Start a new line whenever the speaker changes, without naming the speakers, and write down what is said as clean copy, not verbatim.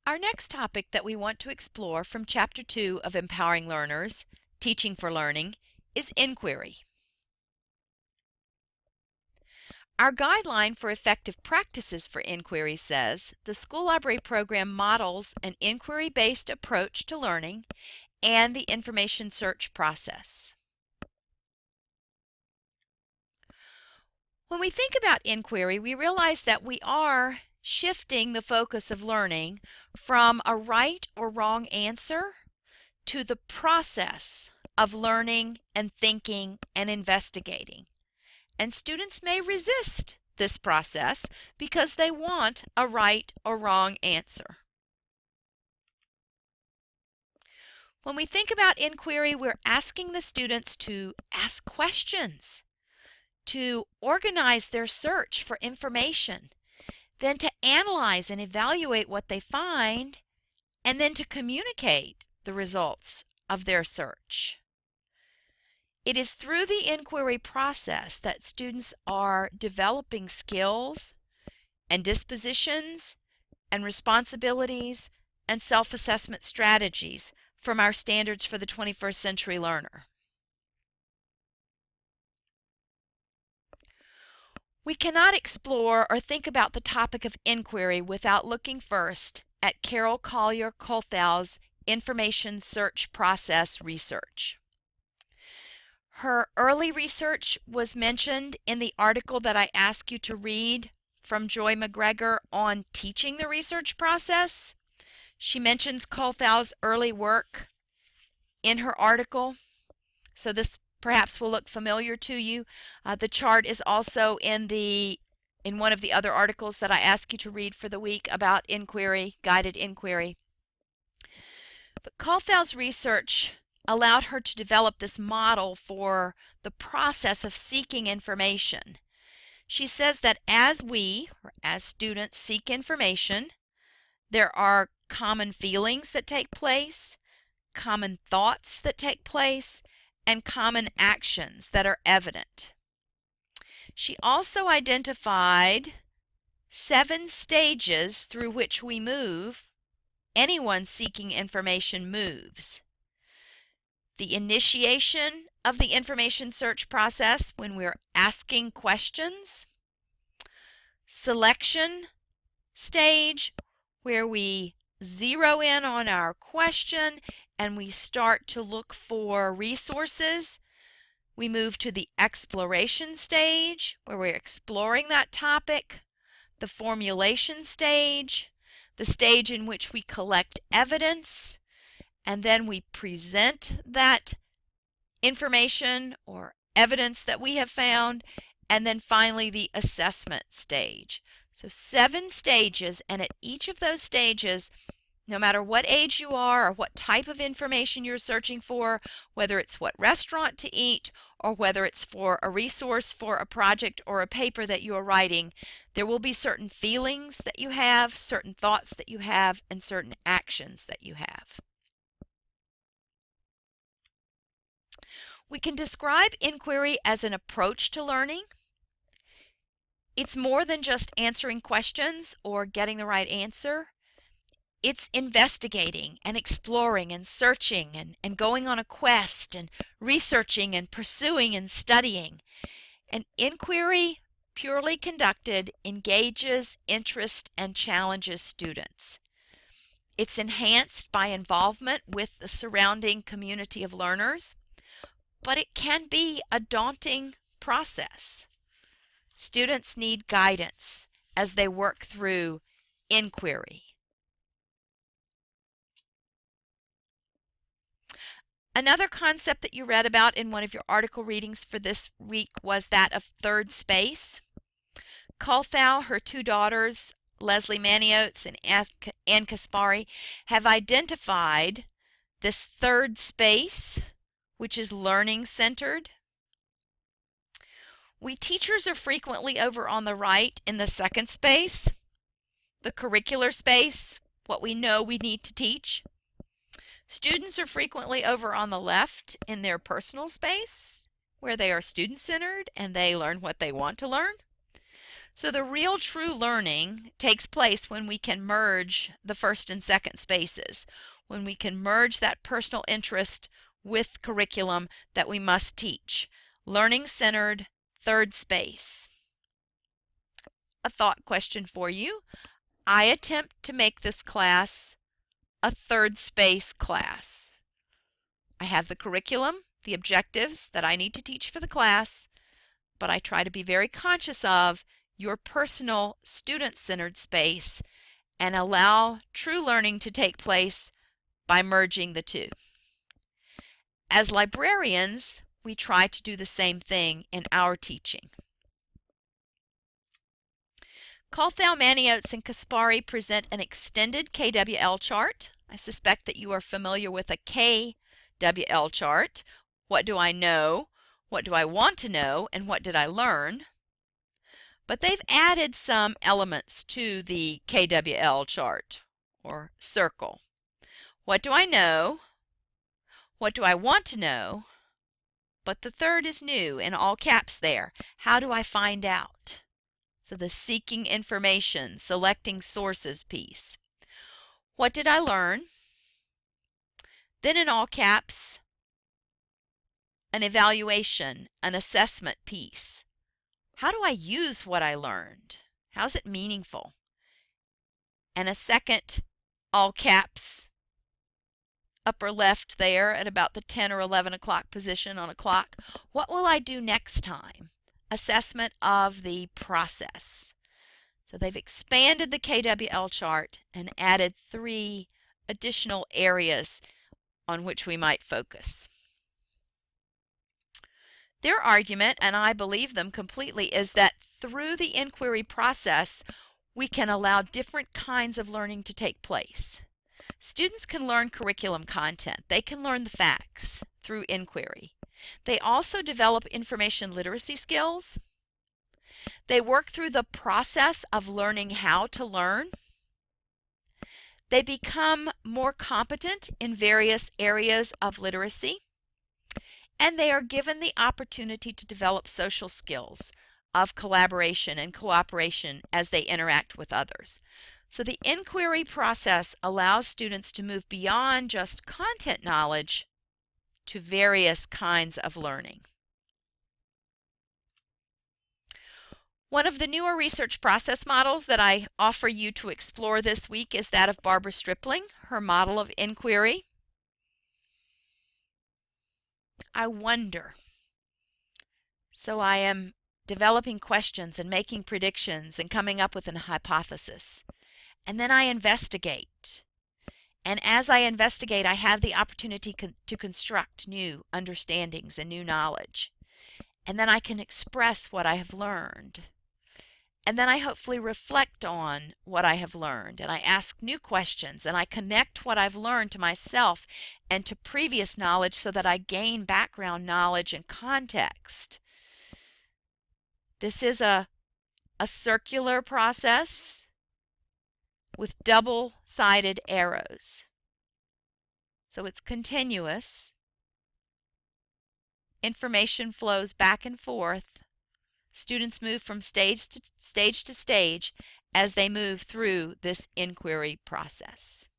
Our next topic that we want to explore from Chapter 2 of Empowering Learners, Teaching for Learning, is inquiry. Our guideline for effective practices for inquiry says the school library program models an inquiry-based approach to learning and the information search process. When we think about inquiry, we realize that we are shifting the focus of learning from a right or wrong answer to the process of learning and thinking and investigating. And students may resist this process because they want a right or wrong answer. When we think about inquiry, we're asking the students to ask questions, to organize their search for information, then to analyze and evaluate what they find, and then to communicate the results of their search. It is through the inquiry process that students are developing skills and dispositions and responsibilities and self-assessment strategies from our standards for the 21st century learner. We cannot explore or think about the topic of inquiry without looking first at Carol Collier Colthow's information search process research. Her early research was mentioned in the article that I asked you to read from Joy McGregor on teaching the research process. She mentions Colthow's early work in her article, so this perhaps will look familiar to you. The chart is also in one of the other articles that I asked you to read for the week about inquiry, guided inquiry. But Colthow's research allowed her to develop this model for the process of seeking information. She says that as students seek information, there are common feelings that take place, common thoughts that take place, and common actions that are evident. She also identified 7 stages through which anyone seeking information moves. The initiation of the information search process when we're asking questions, selection stage where we zero in on our question and we start to look for resources. We move to the exploration stage where we're exploring that topic, the formulation stage, the stage in which we collect evidence, and then we present that information or evidence that we have found, and then finally the assessment stage. So 7 stages, and at each of those stages, no matter what age you are or what type of information you're searching for, whether it's what restaurant to eat or whether it's for a resource for a project or a paper that you are writing, there will be certain feelings that you have, certain thoughts that you have, and certain actions that you have. We can describe inquiry as an approach to learning. It's more than just answering questions or getting the right answer. It's investigating and exploring and searching and going on a quest and researching and pursuing and studying. An inquiry, purely conducted, engages, interests, and challenges students. It's enhanced by involvement with the surrounding community of learners, but it can be a daunting process. Students need guidance as they work through inquiry. Another concept that you read about in one of your article readings for this week was that of third space. Colthow, her 2 daughters, Leslie Maniotes and Ann Kaspari, have identified this third space, which is learning-centered. We teachers are frequently over on the right in the second space, the curricular space, what we know we need to teach. Students are frequently over on the left in their personal space, where they are student-centered and they learn what they want to learn. So the real true learning takes place when we can merge the first and second spaces, when we can merge that personal interest with curriculum that we must teach. Learning-centered third space. A thought question for you. I attempt to make this class a third space class. I have the curriculum, the objectives that I need to teach for the class, but I try to be very conscious of your personal student-centered space and allow true learning to take place by merging the two. As librarians, we try to do the same thing in our teaching. Kolthau, Maniotes, and Kaspari present an extended KWL chart. I suspect that you are familiar with a KWL chart. What do I know? What do I want to know? And what did I learn? But they've added some elements to the KWL chart or circle. What do I know? What do I want to know? But the third is new in all caps there. How do I find out? So the seeking information, selecting sources piece. What did I learn? Then in all caps, an evaluation, an assessment piece. How do I use what I learned? How is it meaningful? And a second, all caps, upper left there at about the 10 or 11 o'clock position on a clock. What will I do next time? Assessment of the process. So they've expanded the KWL chart and added 3 additional areas on which we might focus. Their argument, and I believe them completely, is that through the inquiry process, we can allow different kinds of learning to take place. Students can learn curriculum content. They can learn the facts through inquiry. They also develop information literacy skills. They work through the process of learning how to learn. They become more competent in various areas of literacy. And they are given the opportunity to develop social skills of collaboration and cooperation as they interact with others. So the inquiry process allows students to move beyond just content knowledge to various kinds of learning. One of the newer research process models that I offer you to explore this week is that of Barbara Stripling, her model of inquiry. I wonder. So I am developing questions and making predictions and coming up with an hypothesis. And then I investigate. And as I investigate, I have the opportunity to construct new understandings and new knowledge. And then I can express what I have learned. And then I hopefully reflect on what I have learned. And I ask new questions. And I connect what I've learned to myself and to previous knowledge so that I gain background knowledge and context. This is a circular process with double-sided arrows. So it's continuous. Information flows back and forth. Students move from stage to stage as they move through this inquiry process.